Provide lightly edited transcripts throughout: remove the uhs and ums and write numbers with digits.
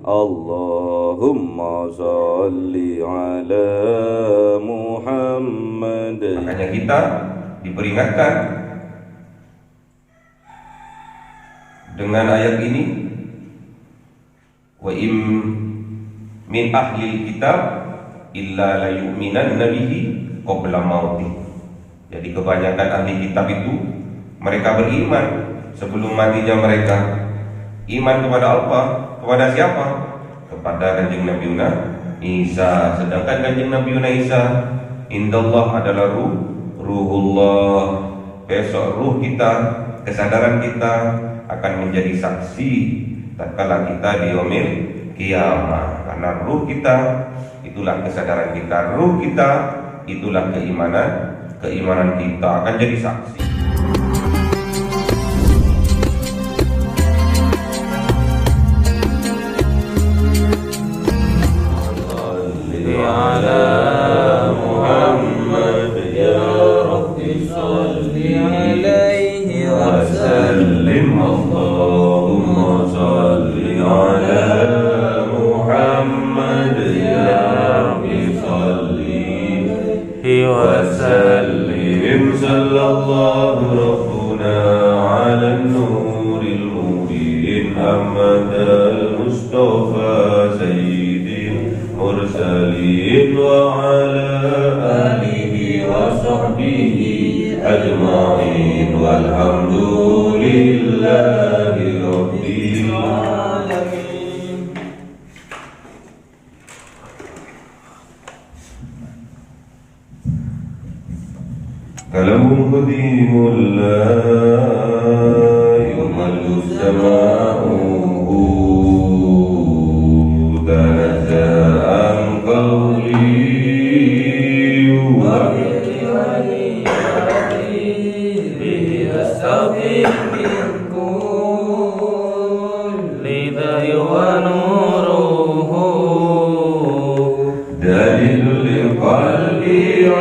Allahumma sholli ala Muhammad. Makanya kita diperingatkan dengan ayat ini, wa im min ahlil kitab illa la yu'minanna bihi qabla mauti. Jadi kebanyakan ahli kitab itu mereka beriman sebelum matinya mereka. Iman kepada Allah, kepada siapa? Kepada Kanjeng Nabi Isa. Sedangkan Kanjeng Nabi Isa indallah adalah ruhullah. Besok ruh kita, kesadaran kita akan menjadi saksi tatkala kita di yaumil kiamah. Karena ruh kita itulah kesadaran kita, ruh kita itulah keimanan kita akan jadi saksi. وسلم صلى الله ربنا على النور المبين محمد المصطفى سيد المرسلين وعلى آله وصحبه أجمعين والحمد لله رب العالمين. كلام قديم لا يمل سماؤه تنزه عن قولي به أستغفر من كل ذي ونوره دليل لقلبي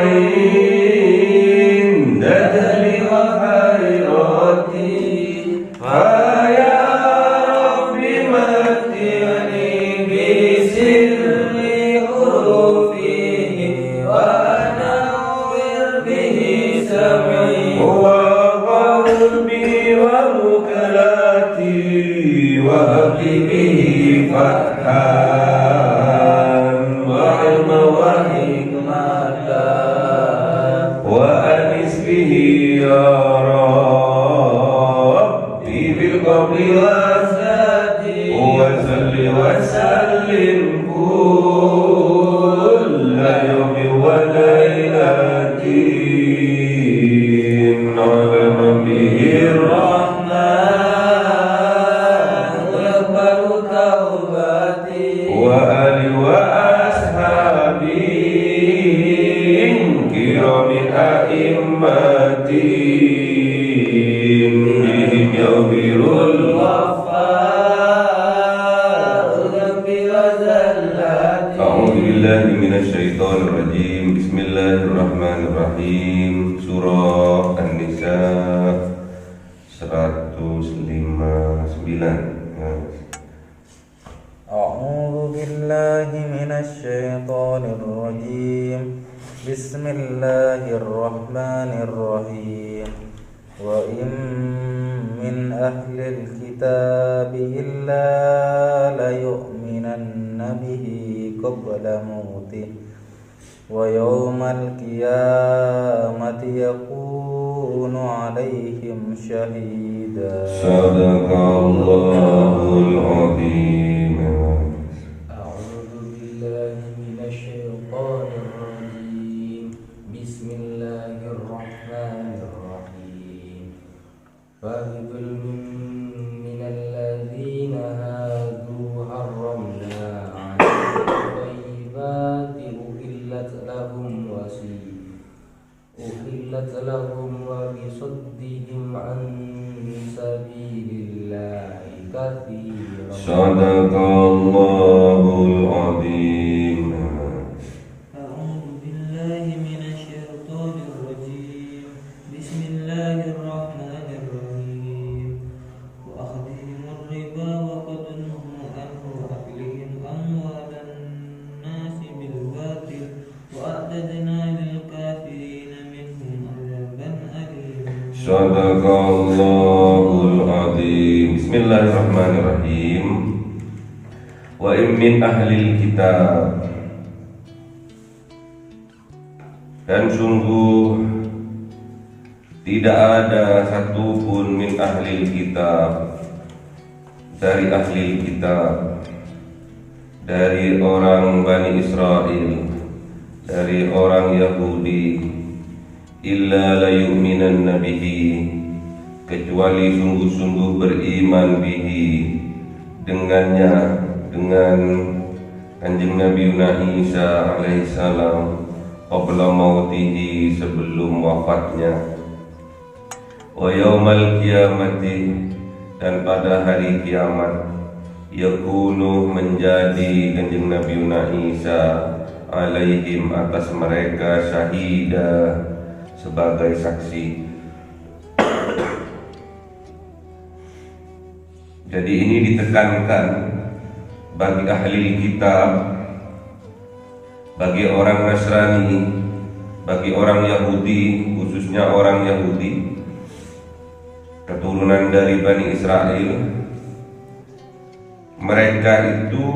Bismillahirrahmanirrahim. Surah An-Nisa 159. A'udzu billahi minasyaitonir rajim. Bismillahirrahmanirrahim. Wa in min ahlil kitabi illa la yu'minanna bihi qabla mautih wa yawmal qiyamati yakunu alaihim syahida. Sadaqallahul azim. A'udzu billahi minasyaitonir rajim. Bismillahirrahmanirrahim. Fadhil minal ladzina hadu harramna 'alaihim thayyibati uhillat lahum wa bisaddihim an sabilillahi katsiran. Sadaqallahul azim. A'udzu billahi minasyaitonir rajim. Bismillahirrahmanirrahim. Wa akhdhihimur riba wa qad nuhu anhu wa aklihim Sadaqallahul azim. Bismillahirrahmanirrahim. Wa in min ahlil kitab, dan sungguh tidak ada satupun min ahlil kitab, dari ahli kitab, dari orang Bani Israel, dari orang Yahudi, illa la yu'minanna bihi, kecuali sungguh-sungguh beriman bihi, dengannya, dengan Kanjeng Nabi Isa alaihissalam, qabla mautihi, sebelum wafatnya, wa yaumal qiyamati, dan pada hari kiamat, yakunu, menjadi Kanjeng Nabi Isa alaihim, atas mereka, syahida, sebagai saksi. Jadi ini ditekankan bagi ahli kitab, bagi orang Nasrani, bagi orang Yahudi, khususnya orang Yahudi keturunan dari Bani Israel, mereka itu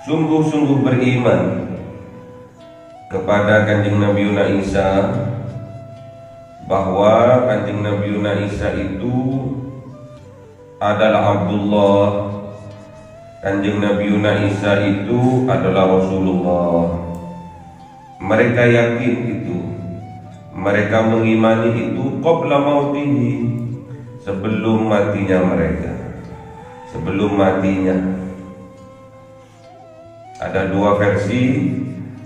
sungguh-sungguh beriman kepada Kanjeng Nabi Isa, bahwa Kanjeng Nabi Isa itu adalah Abdullah, Kanjeng Nabi Isa itu adalah Rasulullah. Mereka yakin itu, mereka mengimani itu qabla mautihi, sebelum matinya mereka, sebelum matinya. Ada dua versi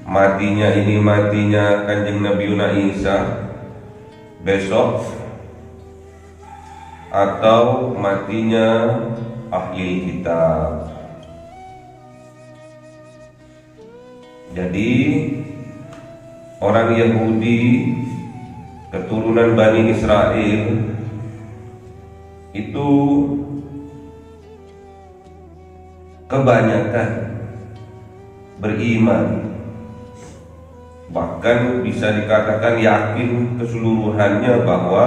matinya ini, matinya Kanjeng Nabi Isa besok, atau matinya ahli kitab. Jadi orang Yahudi keturunan Bani Israel itu kebanyakan beriman, bahkan bisa dikatakan yakin keseluruhannya bahwa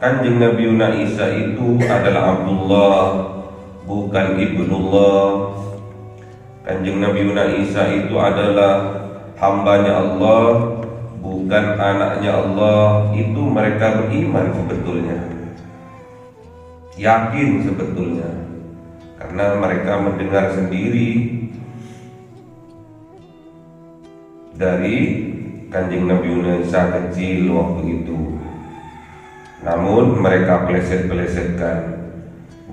Kanjeng Nabi Isa itu adalah Abdullah, bukan Ibnullah. Kanjeng Nabi Isa itu adalah hambanya Allah, bukan anaknya Allah. Itu mereka beriman sebetulnya, yakin sebetulnya, karena mereka mendengar sendiri dari Kanjeng Nabi Isa kecil waktu itu. Namun mereka pleset-plesetkan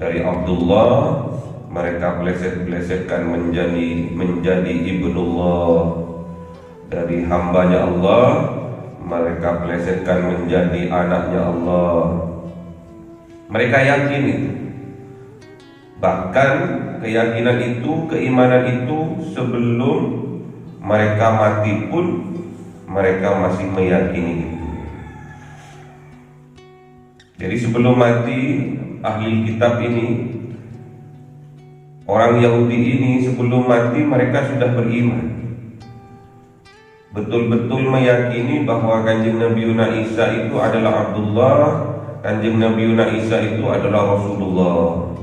dari Abdullah, mereka pleset-plesetkan menjadi Ibnullah. Dari hambanya Allah, mereka plesetkan menjadi anaknya Allah. Mereka yakin itu. Bahkan keyakinan itu, keimanan itu, sebelum mereka mati pun mereka masih meyakini itu. Jadi sebelum mati ahli kitab ini, orang Yahudi ini, sebelum mati mereka sudah beriman, betul-betul meyakini bahwa Kanjeng Nabi Isa itu adalah Abdullah, Kanjeng Nabi Isa itu adalah Rasulullah.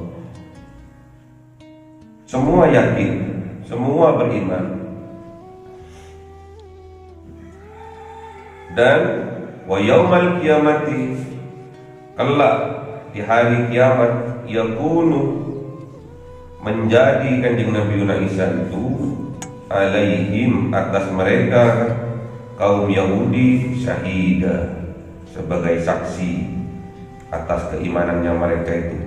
Semua yakin, semua beriman. Dan wa yaumal qiyamati, kelak di hari kiamat, yakunu, menjadi Kanjeng Nabi Isa itu alaihim, atas mereka kaum Yahudi, syahida, sebagai saksi atas keimanannya mereka itu.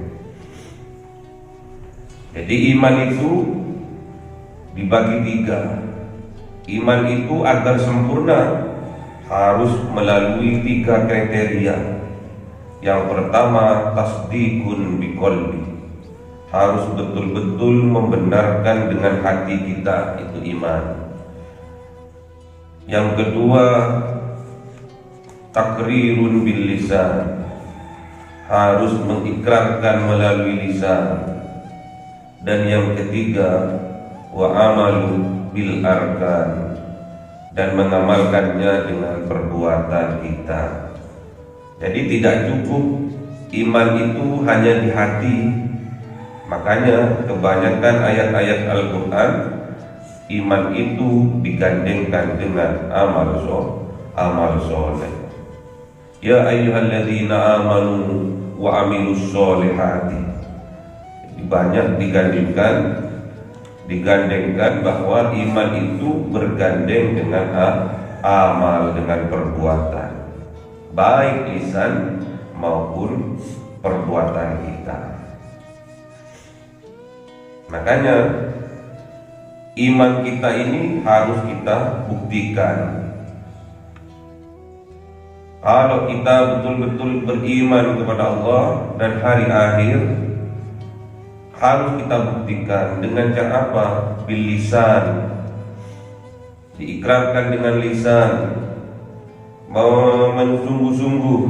Jadi iman itu dibagi tiga. Iman itu agar sempurna harus melalui tiga kriteria. Yang pertama, tasdikun biqalbi, harus betul-betul membenarkan dengan hati kita, itu iman. Yang kedua, takrirun bil lisan, harus mengikrarkan melalui lisan. Dan yang ketiga, wa amalu bil arkan, dan mengamalkannya dengan perbuatan kita. Jadi tidak cukup iman itu hanya di hati. Makanya kebanyakan ayat-ayat Al-Quran, iman itu digandengkan dengan amal soleh. Ya ayyuhalladzina amanu wa amilus solihati. Banyak digandengkan bahwa iman itu bergandeng dengan amal, dengan perbuatan, baik lisan maupun perbuatan kita. Makanya iman kita ini harus kita buktikan. Kalau kita betul-betul beriman kepada Allah dan hari akhir, harus kita buktikan dengan cara apa? Bil lisan, diikrarkan dengan lisan, sungguh-sungguh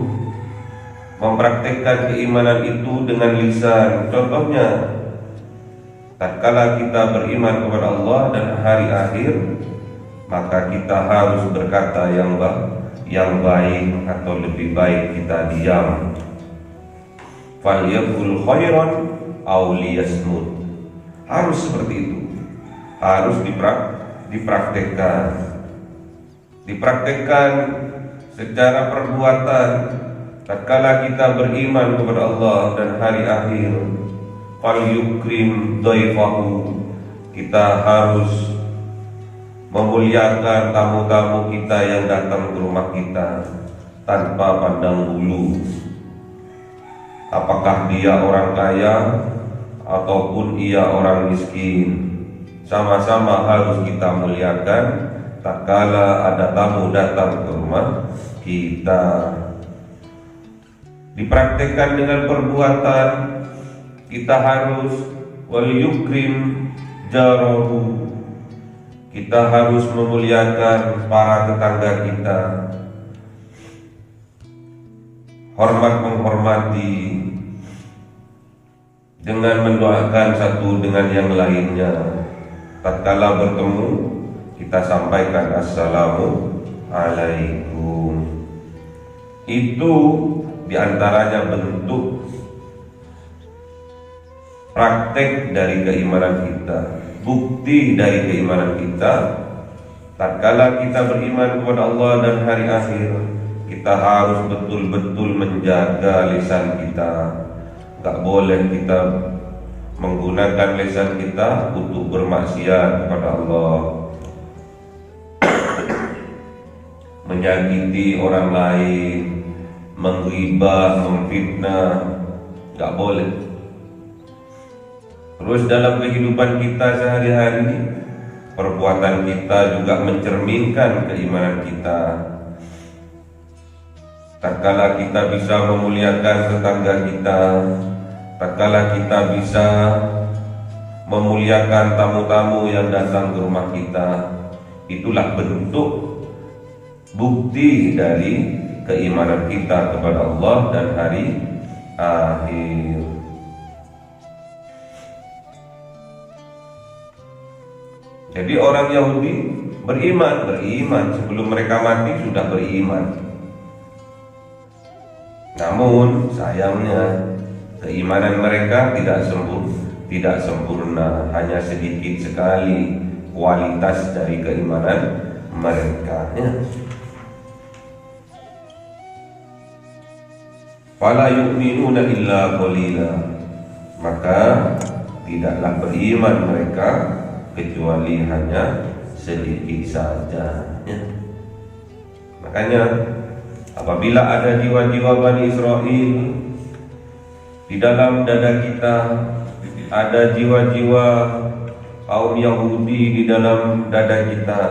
mempraktekkan keimanan itu dengan lisan. Contohnya, tatkala kita beriman kepada Allah dan hari akhir, maka kita harus berkata yang baik, atau lebih baik kita diam. Falyaqul khairan aw liyasmut. Harus seperti itu. Harus dipraktekkan secara perbuatan. Tatkala kita beriman kepada Allah dan hari akhir, falyukrim dhaifahu, kita harus memuliakan tamu-tamu kita yang datang ke rumah kita tanpa pandang bulu, apakah dia orang kaya ataupun ia orang miskin. Sama-sama harus kita muliakan tatkala ada tamu datang ke rumah kita. Dipraktekkan dengan perbuatan. Kita harus wal yukrim jarahu, kita harus memuliakan para tetangga kita, hormat menghormati dengan mendoakan satu dengan yang lainnya. Tatkala bertemu, kita sampaikan assalamu alaikum. Itu diantaranya bentuk praktek dari keimanan kita, bukti dari keimanan kita. Tatkala kita beriman kepada Allah dan hari akhir, kita harus betul-betul menjaga lisan kita. Gak boleh kita menggunakan lisan kita untuk bermaksiat kepada Allah, menyakiti orang lain, menggibah, memfitnah. Gak boleh. Terus dalam kehidupan kita sehari-hari, perbuatan kita juga mencerminkan keimanan kita. Tatkala kita bisa memuliakan tetangga kita, tatkala kita bisa memuliakan tamu-tamu yang datang ke rumah kita, itulah bentuk bukti dari keimanan kita kepada Allah dan hari akhir. Jadi orang Yahudi beriman sebelum mereka mati sudah beriman. Namun sayangnya keimanan mereka tidak sempurna, hanya sedikit sekali kualitas dari keimanan mereka. Fala yu'minuna illa qalila, maka tidaklah beriman mereka kecuali hanya sedikit saja. Makanya apabila ada jiwa-jiwa Bani Israel di dalam dada kita, ada jiwa-jiwa kaum Yahudi di dalam dada kita,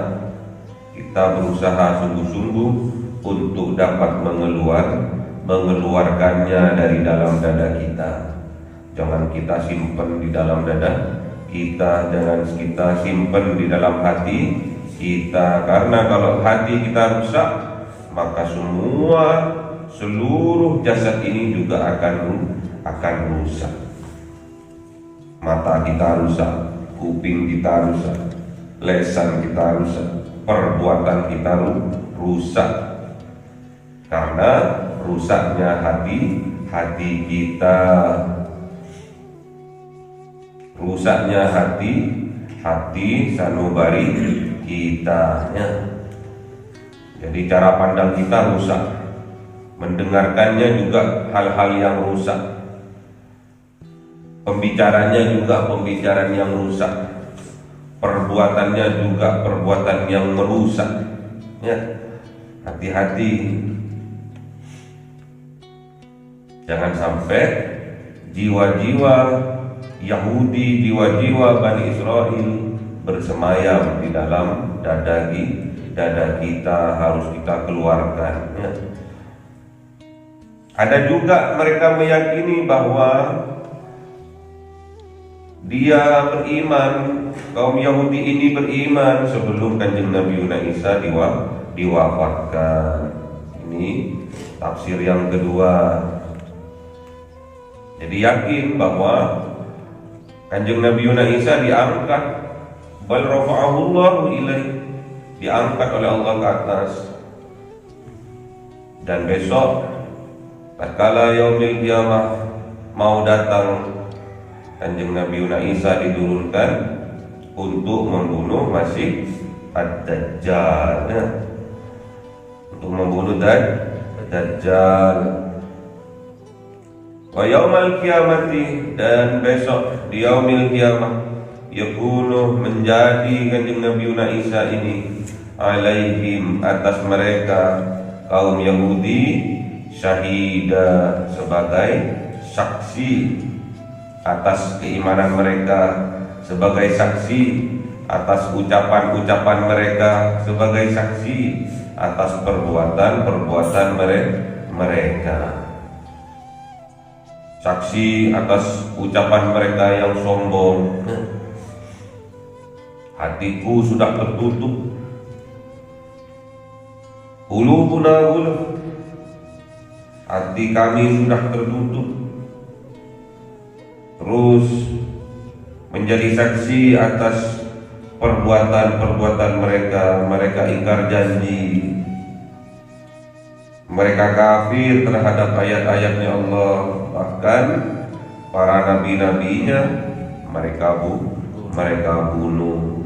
kita berusaha sungguh-sungguh untuk dapat mengeluarkannya dari dalam dada kita. Jangan kita simpan di dalam dada kita, jangan kita simpan di dalam hati kita, karena kalau hati kita rusak, maka seluruh jasad ini juga akan rusak. Mata kita rusak, kuping kita rusak, lesan kita rusak, perbuatan kita rusak, karena rusaknya hati kita, rusaknya hati sanubari kita ya. Jadi cara pandang kita rusak, mendengarkannya juga hal-hal yang rusak, pembicaranya juga pembicaraan yang rusak, perbuatannya juga perbuatan yang merusak ya. Hati-hati, jangan sampai jiwa-jiwa Yahudi, jiwa-jiwa Bani Israel bersemayam di dalam dada kita, harus kita keluarkan ya. Ada juga mereka meyakini bahwa dia beriman, kaum Yahudi ini beriman sebelum Kanjeng Nabi Isa diwafatkan. Ini tafsir yang kedua. Jadi yakin bahwa Kanjeng Nabi Isa diangkat, bal rafa'ahu Allahu ilaih, diangkat oleh Allah ke atas. Dan besok tatkala yaumil qiyamah mau datang, Kanjeng Nabi Isa diturunkan untuk membunuh Masih Ad-Dajjal ya. Untuk membunuh Dajjal. Wa yaumal qiyamati, dan besok di yaumil qiyamah yakunu, menjadi Kanjeng Nabi Isa ini alaihim, atas mereka kaum Yahudi, syahida, sebagai saksi atas keimanan mereka, sebagai saksi atas ucapan-ucapan mereka, sebagai saksi atas perbuatan-perbuatan mereka, saksi atas ucapan mereka yang sombong. Hatiku sudah tertutup, qulubuna ghulf, hati kami sudah tertutup. Terus menjadi saksi atas perbuatan-perbuatan mereka. Mereka ingkar janji, mereka kafir terhadap ayat-ayatnya Allah, bahkan para nabi-nabinya mereka bunuh.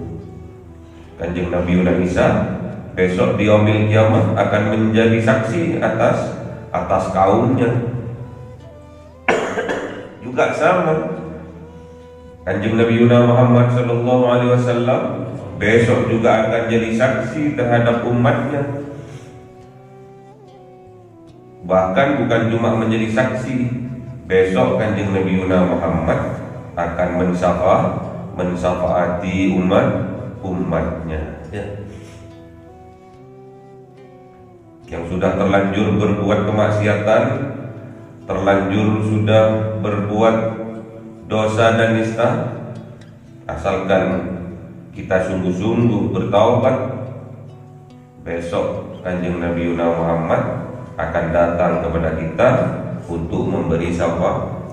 Kanjeng Nabi Isa besok di yaumil qiyamah akan menjadi saksi atas kaumnya. Juga sama, Kanjeng Nabi Muhammad sallallahu alaihi wasallam besok juga akan jadi saksi terhadap umatnya. Bahkan bukan cuma menjadi saksi, besok Kanjeng Nabi Muhammad akan mensafaati umatnya ya. Yang sudah terlanjur berbuat kemaksiatan, terlanjur sudah berbuat dosa dan nista, asalkan kita sungguh-sungguh bertaubat, besok Kanjeng Nabi Muhammad akan datang kepada kita untuk memberi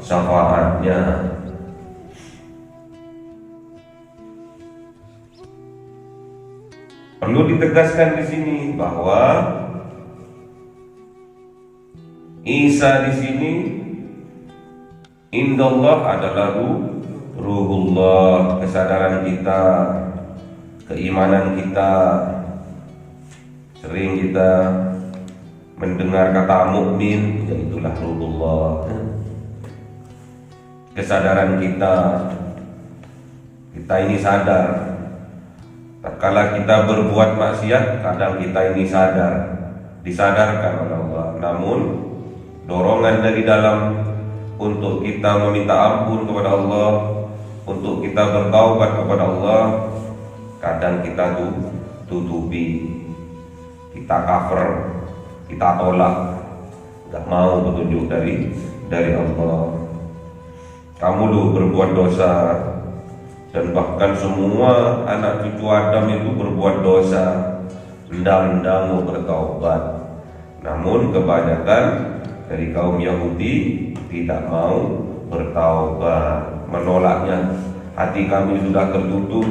syafaatnya. Perlu ditegaskan di sini bahwa Isa di sini indallah adalah ruhullah, kesadaran kita, keimanan kita. Sering kita mendengar kata mukmin, yaitulah ruhullah. Kesadaran kita ini sadar. Tatkala kita berbuat maksiat, kadang kita ini disadarkan oleh Allah. Namun dorongan dari dalam untuk kita meminta ampun kepada Allah, untuk kita bertaubat kepada Allah, kadang kita tutupi, kita cover, kita tolak, nggak mau petunjuk dari Allah. Kamu berbuat dosa, dan bahkan semua anak cucu Adam itu berbuat dosa, hendak mau bertaubat. Namun kebanyakan dari kaum Yahudi tidak mau bertaubat, menolaknya. Hati kami sudah tertutup,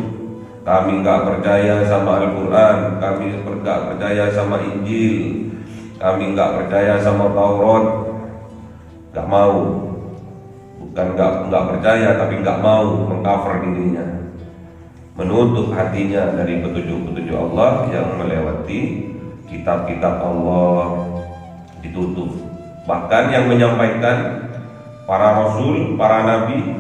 kami nggak percaya sama Al-Quran, kami nggak percaya sama Injil, kami nggak percaya sama Taurat. Nggak mau, bukan nggak percaya, tapi nggak mau mengcover dirinya, menutup hatinya dari petunjuk-petunjuk Allah, yang melewati kitab-kitab Allah ditutup. Bahkan yang menyampaikan, para rasul, para nabi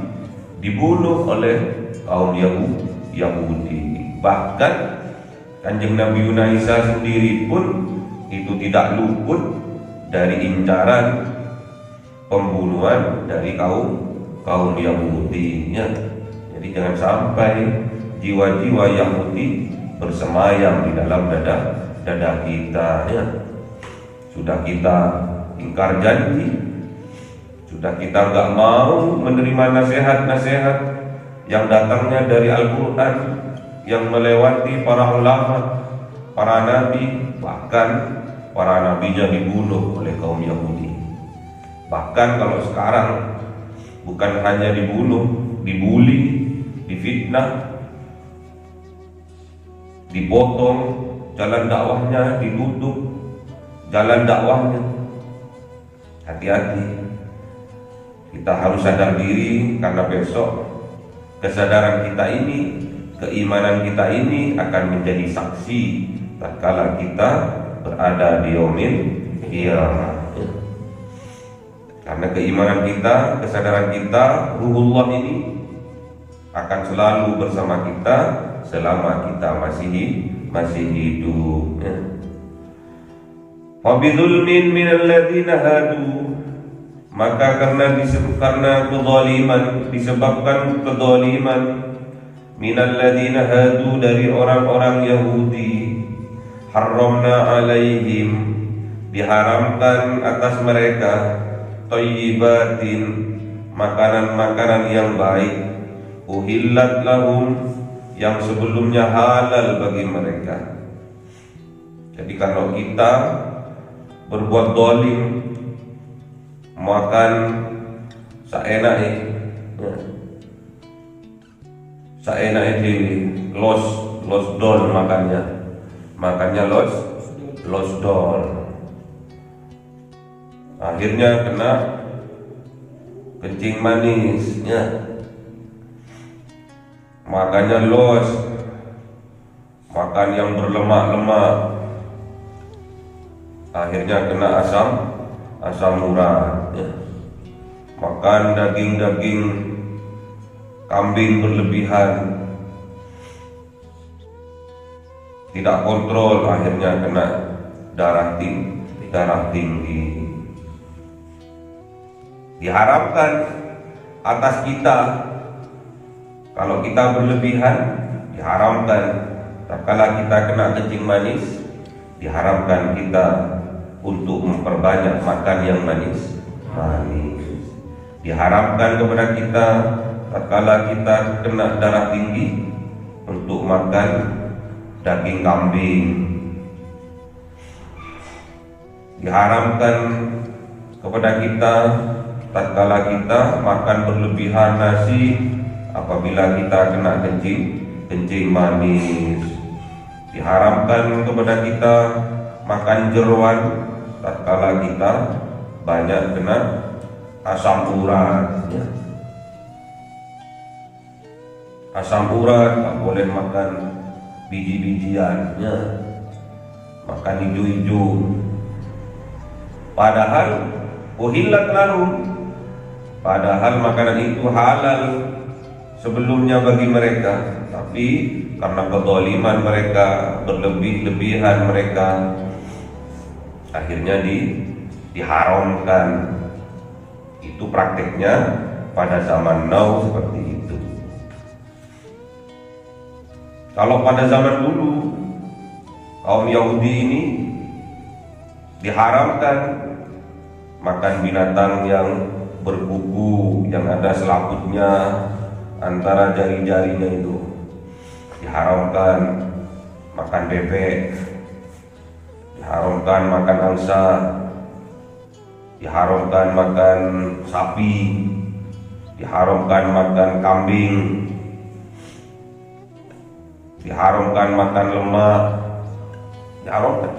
dibunuh oleh kaum Yahudi. Bahkan Kanjeng Nabi Isa sendiri pun itu tidak luput dari incaran pembunuhan dari kaum Yahudi, ya. Jadi jangan sampai jiwa-jiwa Yahudi bersemayam di dalam dada kita, ya. Sudah kita ingkar janji, sudah kita nggak mau menerima nasihat-nasihat yang datangnya dari Al-Quran, yang melewati para ulama, para nabi, bahkan para nabinya dibunuh oleh kaum Yahudi. Bahkan kalau sekarang bukan hanya dibunuh, dibully, difitnah, dipotong jalan dakwahnya, ditutup jalan dakwahnya. Hati-hati, kita harus sadar diri, karena besok kesadaran kita ini, keimanan kita ini akan menjadi saksi tatkala kita berada di yaumil qiyamah. Karena keimanan kita, kesadaran kita, ruhullah ini akan selalu bersama kita selama kita masih hidup. Wa bidzulmin minal ladzina hadu, maka karena disebabkan kezaliman minal ladzina hadu, dari orang-orang Yahudi, haramna alaihim, diharamkan atas mereka, thayyibatin, makanan-makanan yang baik, uhillat lahum, yang sebelumnya halal bagi mereka. Jadi kalau kita berbuat zalim, makan saenake, los dol, makannya los dol, akhirnya kena kencing manis, ya. Makannya los, makan yang berlemak-lemak, akhirnya kena asam urat, ya. Makan daging kambing berlebihan, tidak kontrol, akhirnya kena darah tinggi. Diharapkan atas kita, kalau kita berlebihan, diharamkan. Tatkala kita kena kencing manis, diharamkan kita untuk memperbanyak makan yang manis. Diharamkan kepada kita tatkala kita kena darah tinggi untuk makan daging kambing. Diharamkan kepada kita tatkala kita makan berlebihan nasi apabila kita kena kencing manis. Diharamkan kepada kita makan jeroan tatkala kita banyak kena asam urat, ya. Asam urat, tak boleh makan biji-bijian, ya. Makan hijau-hijau. Padahal uhillat lahum, padahal makanan itu halal sebelumnya bagi mereka, tapi karena kezaliman mereka, berlebihan mereka, akhirnya diharamkan. Itu prakteknya pada zaman now seperti itu. Kalau pada zaman dulu, kaum Yahudi ini diharamkan makan binatang yang berkuku, yang ada selaputnya antara jari-jarinya itu. Diharamkan makan bebek, diharamkan makan angsa, diharamkan makan sapi, diharamkan makan kambing, diharamkan makan lemak, diharamkan.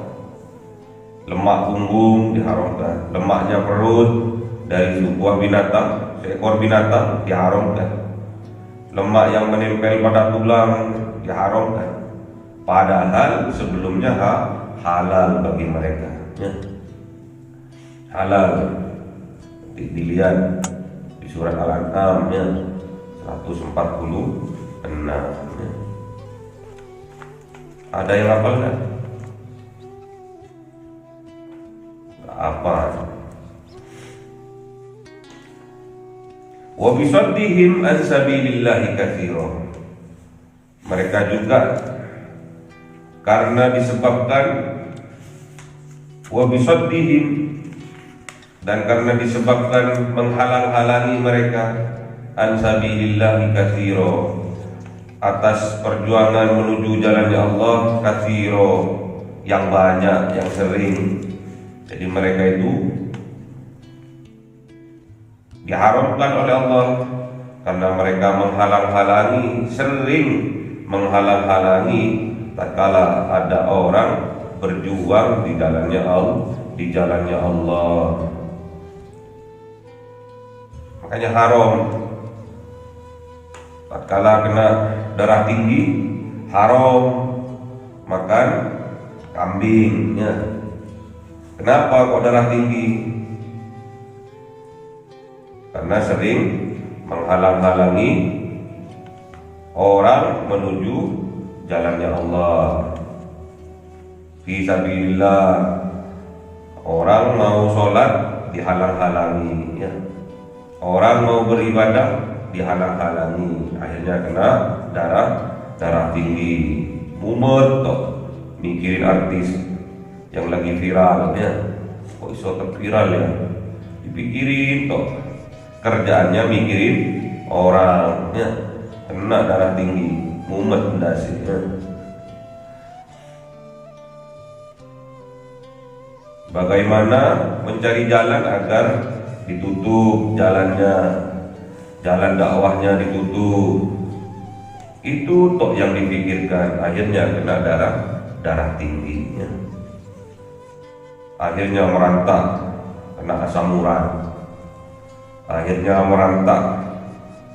Lemak punggung diharamkan, lemaknya perut dari sebuah binatang, seekor binatang diharamkan. Lemak yang menempel pada tulang diharamkan. Padahal sebelumnya halal bagi mereka. Ya. Halal. Dilihat di surat Al-An'am ya, 146 ya. Ada yang hafal nggak? Apa? Wa bisaddihim an sabilillahi katsira. Mereka juga karena disebabkan wa bisaddihim, dan karena disebabkan menghalang-halangi mereka an sabilillahi katsira, atas perjuangan menuju jalannya Allah, katsira yang banyak, yang sering. Jadi mereka itu diharamkan oleh Allah karena mereka menghalang-halangi, sering menghalang-halangi tatkala ada orang berjuang di jalannya Allah. Makanya haram tatkala kena darah tinggi, haram makan kambing ya. Kenapa kok darah tinggi? Karena sering menghalang-halangi orang menuju jalannya Allah. Fi sabilillah, orang mau sholat dihalang-halangi ya. Orang mau beribadah dihalang-halangi, akhirnya kena darah tinggi. Mumet toh mikirin artis yang lagi viral ya. Kok iso viral ya? Dipikirin toh, kerjaannya mikirin orang ya, kena darah tinggi, mumet mendasi ya. Bagaimana mencari jalan agar ditutup jalannya, jalan dakwahnya ditutup, itu toh yang dipikirkan. Akhirnya kena darah tinggi ya. Akhirnya merantak, kena asam urat. Akhirnya merantak,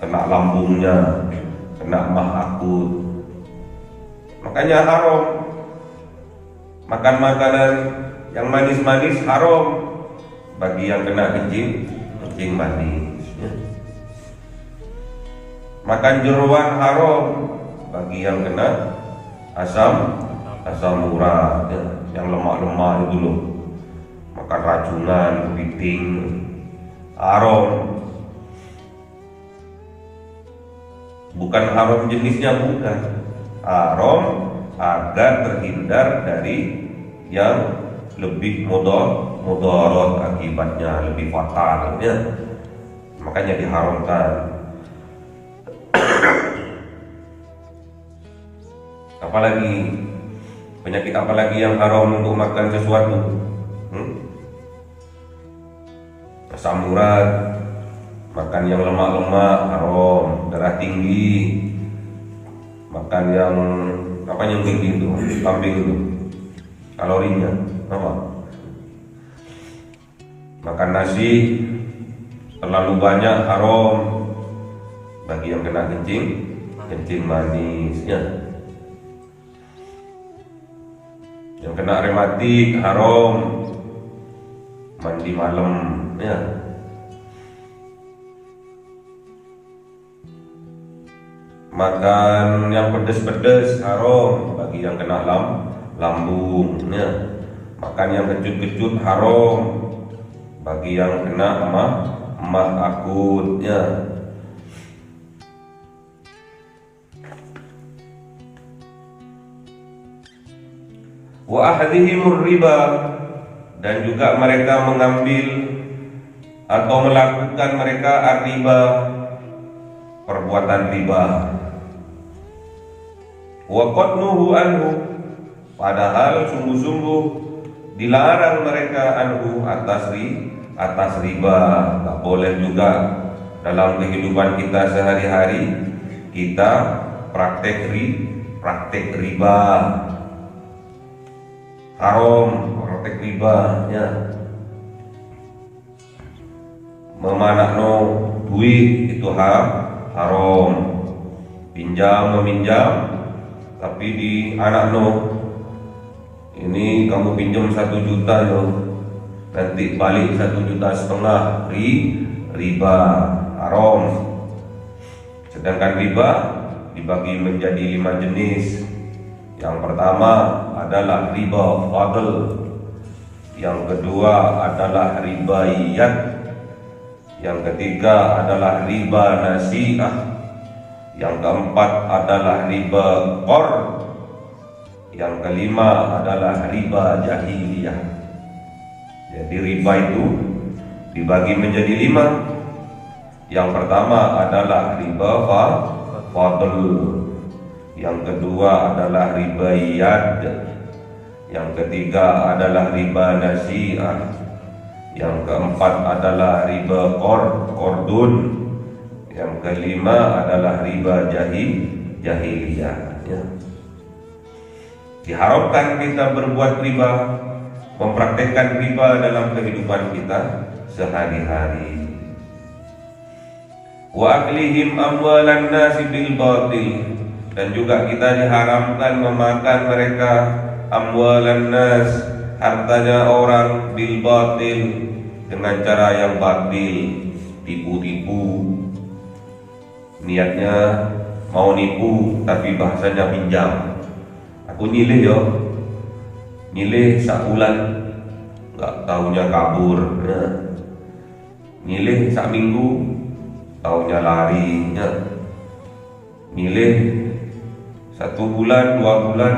kena lambungnya, kena mah akut. Makanya haram makan makanan yang manis-manis, haram bagi yang kena kencing manis ya. Makan jeruan haram bagi yang kena asam urat ya, yang lemak-lemak itu loh. Makan racungan, kepiting, haram. Bukan haram jenisnya, bukan. Haram agar terhindar dari yang lebih mudarat akibatnya, lebih fatal ya. Makanya diharamkan. Apalagi penyakit apalagi yang haram untuk makan sesuatu? Asam urat, makan yang lemak-lemak haram, darah tinggi, makan yang apa yang tinggi itu, kambing itu, kalorinya apa? Makan nasi terlalu banyak haram bagi yang kena kencing manis ya. Yang kena rematik haram mandi malam ya. Makan yang pedas-pedas haram bagi yang kena lambung ya. Makan yang kecut-kecut haram bagi yang kena emah akut ya. Wa ahdihimur riba, dan juga mereka mengambil atau melakukan mereka ar-riba, perbuatan riba. Wa qadnuhu anhu, padahal sungguh-sungguh dilarang mereka anhu atas riba. Tak boleh juga dalam kehidupan kita sehari-hari kita praktek praktek riba, haram praktek riba ya. Memanakno duit itu haram, pinjam meminjam tapi di anakno, ini kamu pinjam 1 juta yo, nanti balik 1,5 juta, riba, haram. Sedangkan riba dibagi menjadi 5 jenis. Yang pertama adalah riba fadl, yang kedua adalah ribaiyat, yang ketiga adalah riba nasi'ah, yang keempat adalah riba qard, yang kelima adalah riba jahiliyah. Jadi riba itu dibagi menjadi 5. Yang pertama adalah riba fadl, yang kedua adalah ribaiyat, yang ketiga adalah riba nasi'ah, yang keempat adalah riba qardun, yang kelima adalah riba jahiliyah ya. Diharamkan kita berbuat riba, mempraktekkan riba dalam kehidupan kita sehari-hari. Wa aklihim amwalan nasi bil batil, dan juga kita diharamkan memakan mereka amwalan nas, hartanya orang, bil batil, dengan cara yang batil, tipu-tipu. Niatnya mau nipu tapi bahasanya pinjam. Aku nyilih yo, nyilih sabulan, nggak tahunya kabur ya. Nyilih sak minggu, tahunya lari ya. Nyilih 1 bulan, 2 bulan,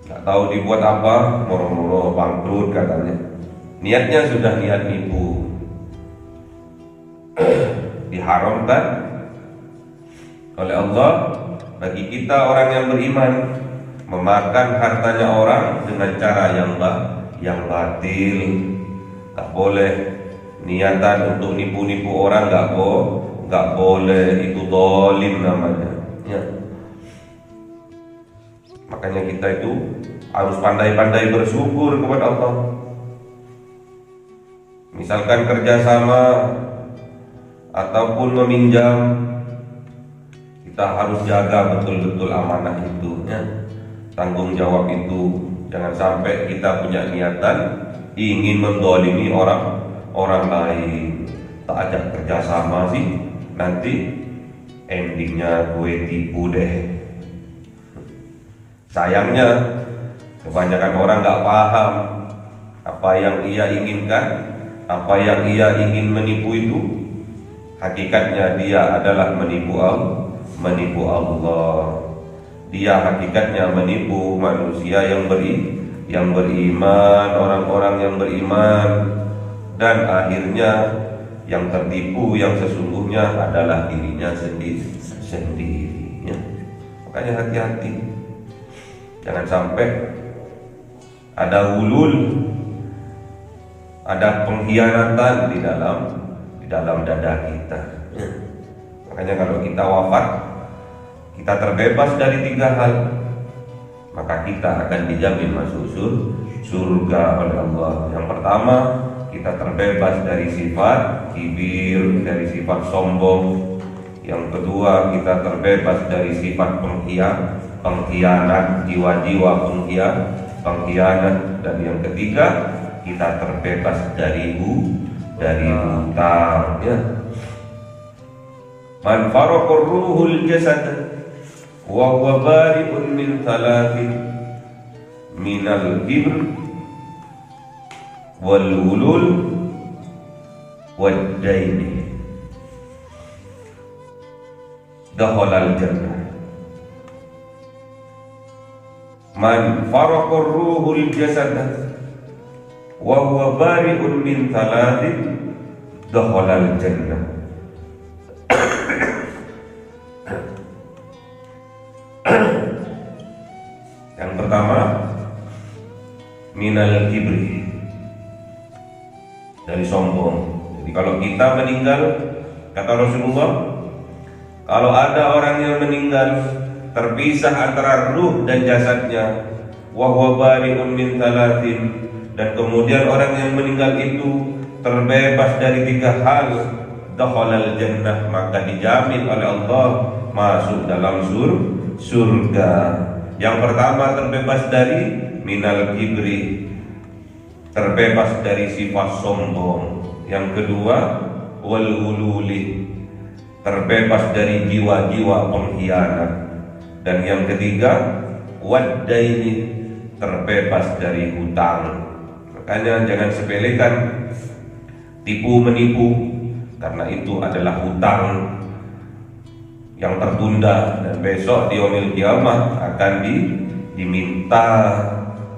nggak tahu dibuat apa, moro-moro bangkrut katanya. Niatnya sudah niat nipu. Diharamkan oleh Allah bagi kita orang yang beriman memakan hartanya orang dengan cara yang batil. Tak boleh niatan untuk nipu-nipu orang, nggak boleh, itu zalim namanya ya. Makanya kita itu harus pandai-pandai bersyukur kepada Allah. Misalkan kerjasama ataupun meminjam, kita harus jaga betul-betul amanah itu ya. Tanggung jawab itu, jangan sampai kita punya niatan ingin mendolimi orang lain. Tak ajak kerjasama sih, nanti endingnya gue tipu deh. Sayangnya kebanyakan orang gak paham apa yang ia inginkan, apa yang ia ingin menipu itu. Hakikatnya dia adalah menipu Allah. Dia hakikatnya menipu manusia yang beriman, orang-orang yang beriman. Dan akhirnya yang tertipu yang sesungguhnya adalah dirinya sendiri ya. Makanya hati-hati, jangan sampai ada hulul, ada pengkhianatan di dalam dada kita ya. Makanya kalau kita wafat, kita terbebas dari 3 hal, maka kita akan dijamin masuk surga oleh Allah. Yang pertama, kita terbebas dari sifat kibir, dari sifat sombong. Yang kedua, kita terbebas dari sifat pengkhianat, jiwa-jiwa pengkhianat. Dan yang ketiga, kita terbebas dari hutang ya. Man faraqar ruhul jasad wa huwa bari'un min thalathin minal kibr wal ulul wad daini dakhalal jannah. Man faraqar ruhul jasad wa huwa bari'un min thalathin dakhalal jannah. Yang pertama, minal kibri, dari sombong. Jadi kalau kita meninggal, kata Rasulullah, kalau ada orang yang meninggal terpisah antara ruh dan jasadnya. Wa huwa bari'un min thalathin, dan kemudian orang yang meninggal itu terbebas dari 3 hal, dakhalal jannah, maka dijamin oleh Allah masuk dalam surga. Yang pertama terbebas dari minal kibri, terbebas dari sifat sombong. Yang kedua wal ululi, terbebas dari jiwa-jiwa pengkhianat. Dan yang ketiga waddaini, terbebas dari hutang. Makanya jangan sepelekan tipu menipu, karena itu adalah hutang yang tertunda, dan besok di yaumil kiamah akan diminta,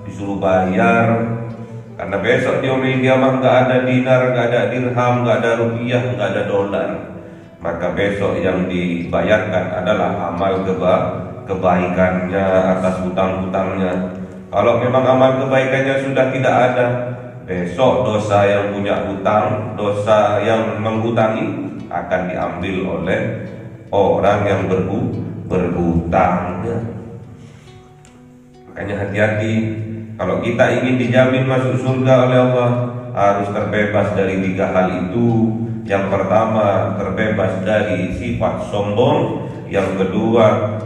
disuruh bayar. Karena besok di yaumil kiamah nggak ada dinar, nggak ada dirham, nggak ada rupiah, nggak ada dolar. Maka besok yang dibayarkan adalah amal kebaikannya atas hutang-hutangnya. Kalau memang amal kebaikannya sudah tidak ada, besok dosa yang punya hutang, dosa yang menghutangi akan diambil oleh orang yang berhutang. Makanya hati-hati, kalau kita ingin dijamin masuk surga oleh Allah, harus terbebas dari 3 hal itu. Yang pertama terbebas dari sifat sombong, yang kedua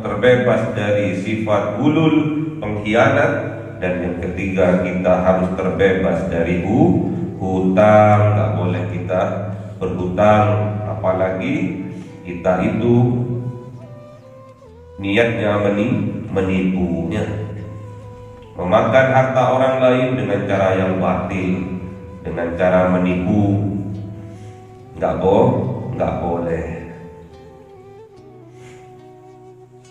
terbebas dari sifat gulul, pengkhianat, dan yang ketiga kita harus terbebas dari hutang. Gak boleh kita berhutang, apalagi kita itu niatnya menipunya, memakan harta orang lain dengan cara yang batil, dengan cara menipu. Nggak boleh.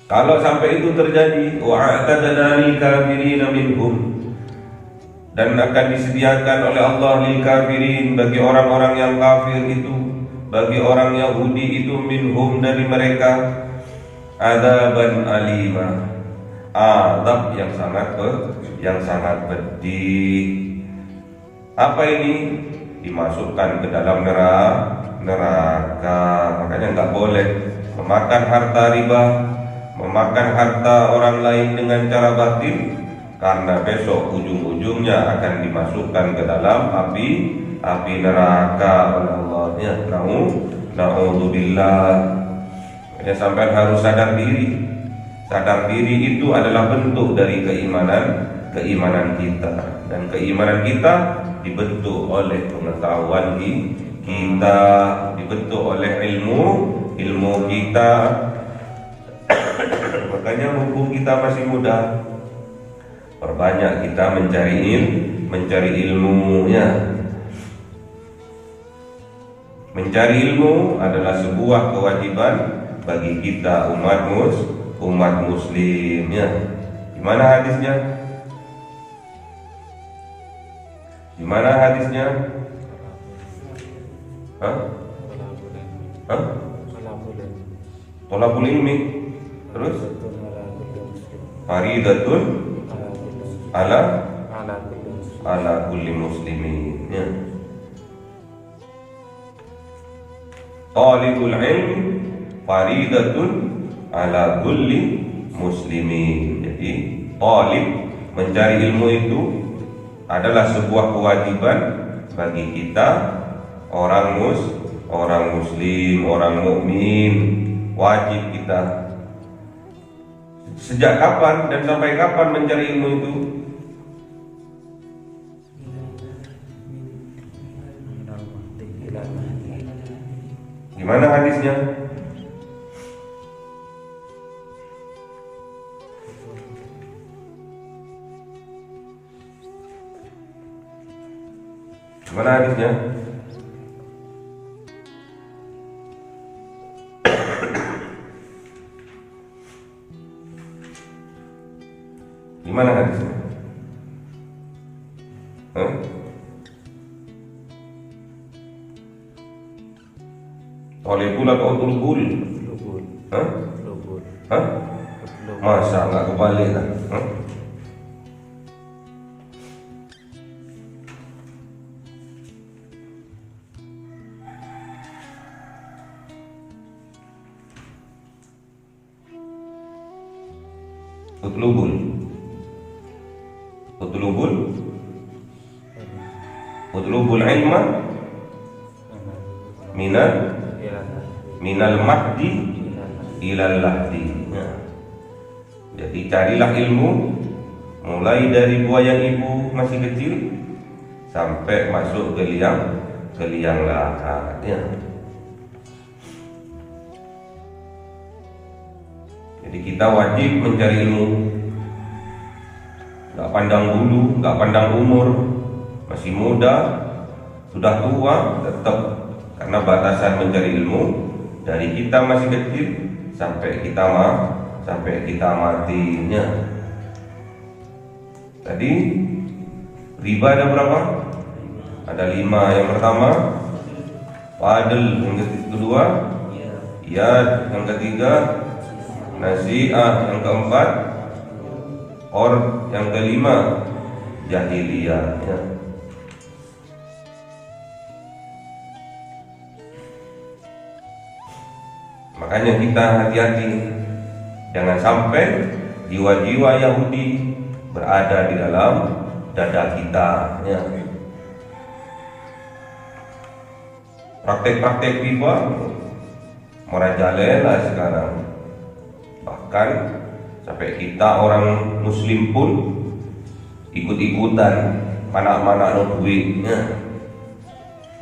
Kalau sampai itu terjadi, wa'atadna lil kafirina minhum, dan akan disediakan oleh Allah lil kafirin, bagi orang-orang yang kafir itu, bagi orang Yahudi itu, minhum, dari mereka, adzaban alima, azab yang sangat pedih. Apa ini? Dimasukkan ke dalam neraka. Makanya nggak boleh memakan harta riba, memakan harta orang lain dengan cara batil, karena besok ujung-ujungnya akan dimasukkan ke dalam api neraka oleh Allah. Ya, naudzubillah. Ya, sampai harus sadar diri. Sadar diri itu adalah bentuk dari keimanan kita, dan keimanan kita dibentuk oleh pengetahuan kita, dibentuk oleh ilmu kita. Makanya mumpung kita masih muda, perbanyak kita mencari ilmunya. Mencari ilmu adalah sebuah kewajiban bagi kita umat muslim, ya. Gimana hadisnya? Gimana hadisnya? Tolabul ilmi. Terus faridatun ala kulli muslimin, ya. Talibul ilmi faridatun ala kulli muslimin. Jadi talib, mencari ilmu itu adalah sebuah kewajiban bagi kita orang muslim, orang mukmin. Wajib kita. Sejak kapan dan sampai kapan mencari ilmu itu? Gimana hadisnya? Gimana hadisnya? Gimana hadisnya? Tolebul atau tulbul? Masa nggak kebalik lah? utlubul ilma minal mahdi ilal lahdi. Jadi carilah ilmu mulai dari buaya ibu masih kecil sampai masuk ke liang lahat. Jadi kita wajib mencari ilmu, gak pandang bulu, gak pandang umur, masih muda, sudah tua, tetap, karena batasan mencari ilmu dari kita masih kecil sampai kita matinya. Tadi riba ada berapa? Ada 5. Yang pertama fadl, yang kedua iyad, yang ketiga nasi'ah, yang keempat yang kelima jahiliyah. Makanya kita hati-hati jangan sampai jiwa-jiwa Yahudi berada di dalam dada kita. Praktek-praktek riba merajalela sekarang. Bahkan sampai kita orang muslim pun ikut-ikutan, mana-mana no duitnya,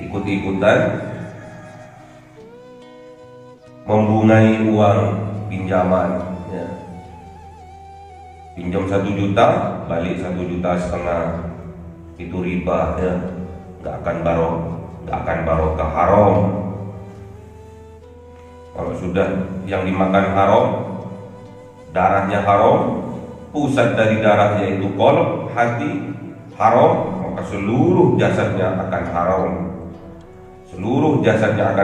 ikut-ikutan membungai uang pinjaman. Pinjam 1 juta, balik 1,5 juta, itu riba. Gak akan barokah, haram. Kalau sudah yang dimakan haram, darahnya haram, pusat dari darahnya itu qalb, hati, haram, maka seluruh jasadnya akan haram, seluruh jasadnya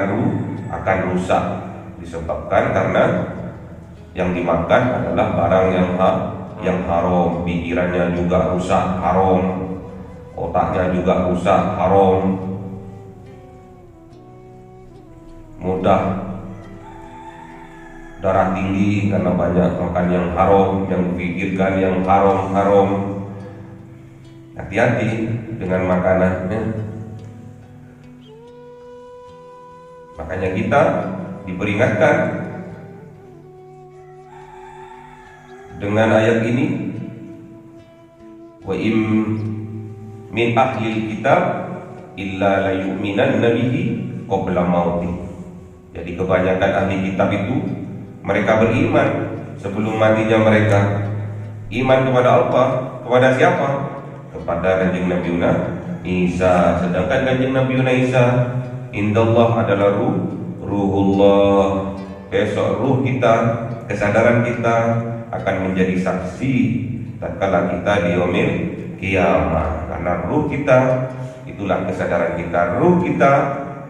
akan rusak, disebabkan karena yang dimakan adalah barang yang haram. Pikirannya juga rusak, haram, otaknya juga rusak, haram, mudah darah tinggi karena banyak makan yang haram, yang pikirkan yang haram. Hati-hati dengan makanannya. Makanya kita diperingatkan dengan ayat ini, wa im min ahlil kitab illa la yu'minan nabihi qabla mauti. Jadi kebanyakan ahli kitab itu mereka beriman sebelum matinya mereka. Iman kepada Allah, kepada siapa? Kepada kanjeng Nabi Isa. Sedangkan kanjeng Nabi Isa indallah adalah ruhullah. Besok ruh kita, kesadaran kita akan menjadi saksi tatkala kita di yaumil kiamah. Karena ruh kita itulah kesadaran kita, ruh kita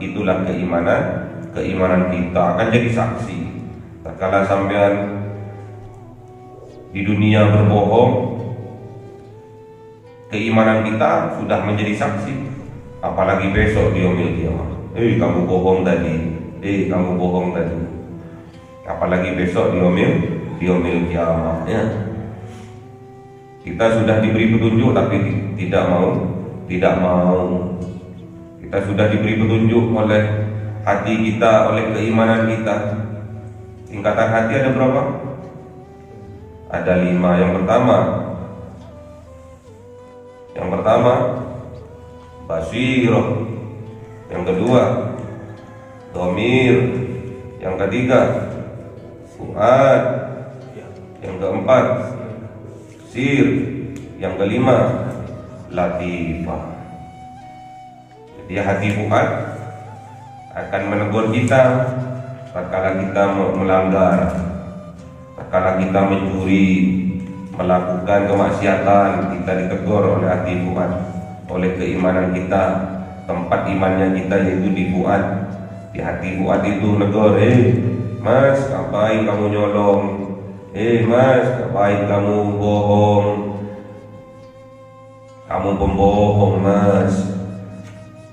itulah keimanan kita akan jadi saksi. Tatkala sampean di dunia berbohong, keimanan kita sudah menjadi saksi. Apalagi besok di yaumil kiamah. Kamu bohong tadi. Kamu bohong tadi. Apalagi besok di yaumil kiamah. Kita sudah diberi petunjuk tapi tidak mau. Kita sudah diberi petunjuk oleh hati kita, oleh keimanan kita. Tingkatan hati ada berapa? Ada 5. Yang pertama basirah, yang kedua dhamir, yang ketiga fuad, yang keempat sir, yang kelima latifah. Jadi hati fuad akan menegur kita tatkala kita melanggar, tatkala kita mencuri, melakukan kemaksiatan, kita ditegur oleh hati fuad, oleh keimanan kita. Tempat imannya kita yaitu di fuad. Di hati fuad itu negur, mas, ngapain kamu nyolong? Mas, ngapain kamu bohong? Kamu pembohong, mas.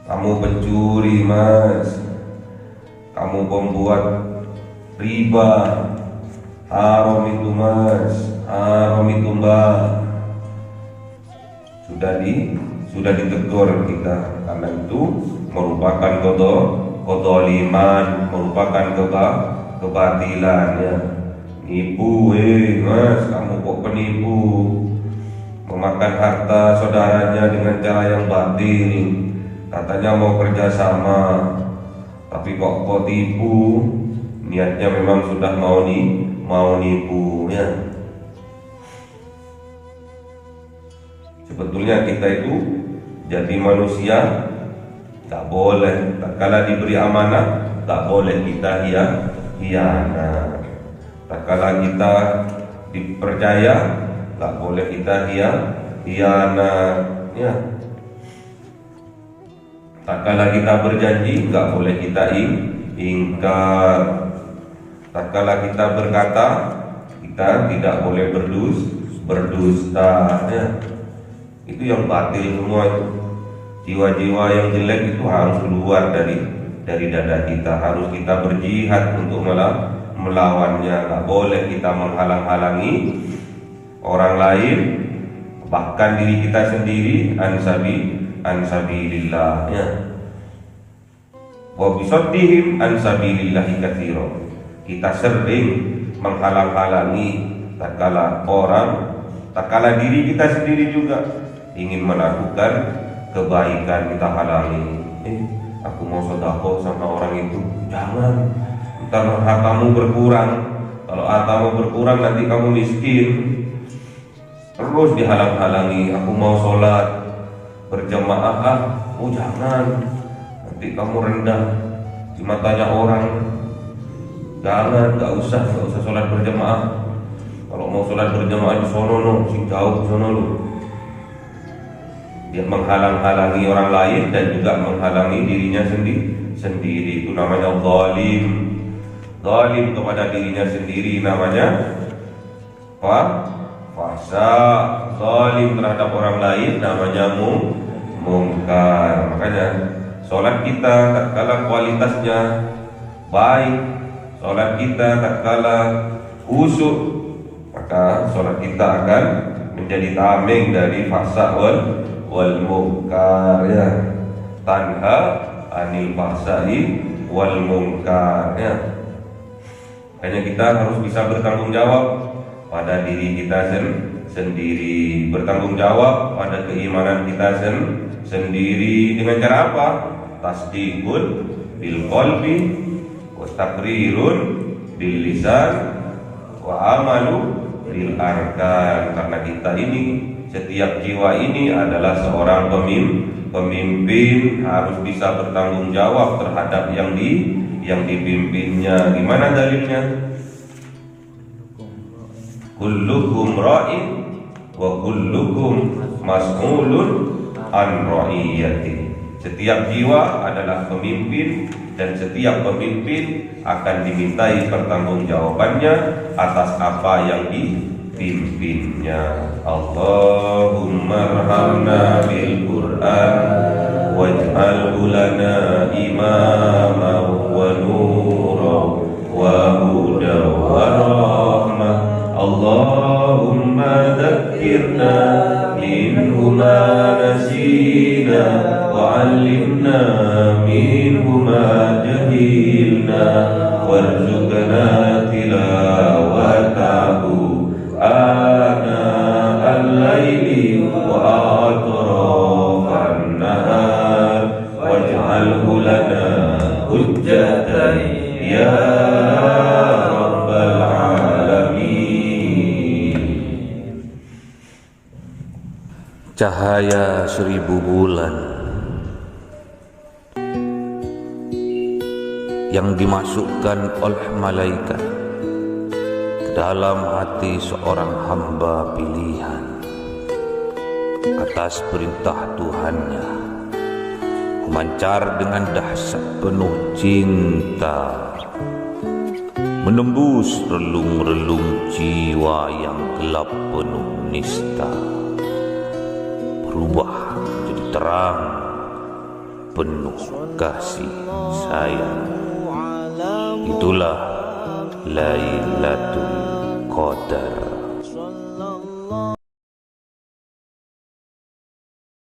Kamu pencuri, mas. Kamu pembuat riba. haram itu mas, haram itu mbak. Sudah ditegur kita, karena itu merupakan kodoliman, merupakan kebatilan ya. Nipu, mas, kamu kok penipu, memakan harta saudaranya dengan cara yang batil, katanya mau kerjasama, tapi kok tipu, niatnya memang sudah mau nipu ya. Sebetulnya kita itu jadi manusia tak boleh, tak kala diberi amanah tak boleh kita hianat. Tak kala kita dipercaya tak boleh kita hianat ya. Tak kala kita berjanji tak boleh kita ingkar. Tak kala kita berkata kita tidak boleh berdusta ya. Itu yang batil semua itu. Jiwa-jiwa yang jelek itu harus keluar dari dada kita. Harus kita berjihad untuk melawannya. Gak boleh kita menghalang-halangi orang lain, bahkan diri kita sendiri, ansabilillah ya. Wa bisaddihim ansabilillahi katsira. Kita sering menghalang-halangi tak kala diri kita sendiri juga ingin melakukan kebaikan, kita halangi. Aku mau sedekah sama orang itu, jangan, ntar hartamu berkurang. Kalau hartamu berkurang nanti kamu miskin. Terus dihalang-halangi. Aku mau sholat berjamaah, jangan, nanti kamu rendah di matanya orang. Jangan, gak usah sholat berjamaah. Kalau mau sholat berjamaah di sono, sing jauh sono lu. Dia menghalang-halangi orang lain dan juga menghalangi dirinya sendiri. Itu namanya zalim. Zalim kepada dirinya sendiri namanya fasa. Zalim terhadap orang lain namanya mungkar. Makanya sholat kita tatkala kualitasnya baik, sholat kita tatkala khusyuk, maka sholat kita akan menjadi tameng dari fasa wal munkar ya. Tanha anil fahsai wal munkar ya. Hanya kita harus bisa bertanggung jawab pada diri kita sendiri, bertanggung jawab pada keimanan kita sendiri. Dengan cara apa? Tasdiqun bil qalbi wa taqrirun bil lisan wa amalu bil arkan. Karena kita ini, setiap jiwa ini adalah seorang pemimpin, harus bisa bertanggung jawab terhadap yang dipimpinnya. Gimana dalilnya? Kullukum ra'in wa kullukum mas'ulun an ra'iyati. Setiap jiwa adalah pemimpin dan setiap pemimpin akan dimintai pertanggungjawabannya atas apa yang dipimpinnya. Allahumma arhamna bil Qur'an waj'alhu lana imama wa nura wa huda wa rahmah. Allahumma dhakkirna minhu ma nasina wa 'allimna minhu ma jahilna warzuqna tilawatahu ana al-laili wa atrafan nahar waj'alhu lana hujjatan ya rabbal alamin. Cahaya 1000 bulan yang dimasukkan oleh malaikat ke dalam hati seorang hamba pilihan atas perintah Tuhannya, memancar dengan dahsyat penuh cinta, menembus relung-relung jiwa yang gelap penuh nista, berubah menjadi terang penuh kasih sayang. Itulah Lailatul qadar.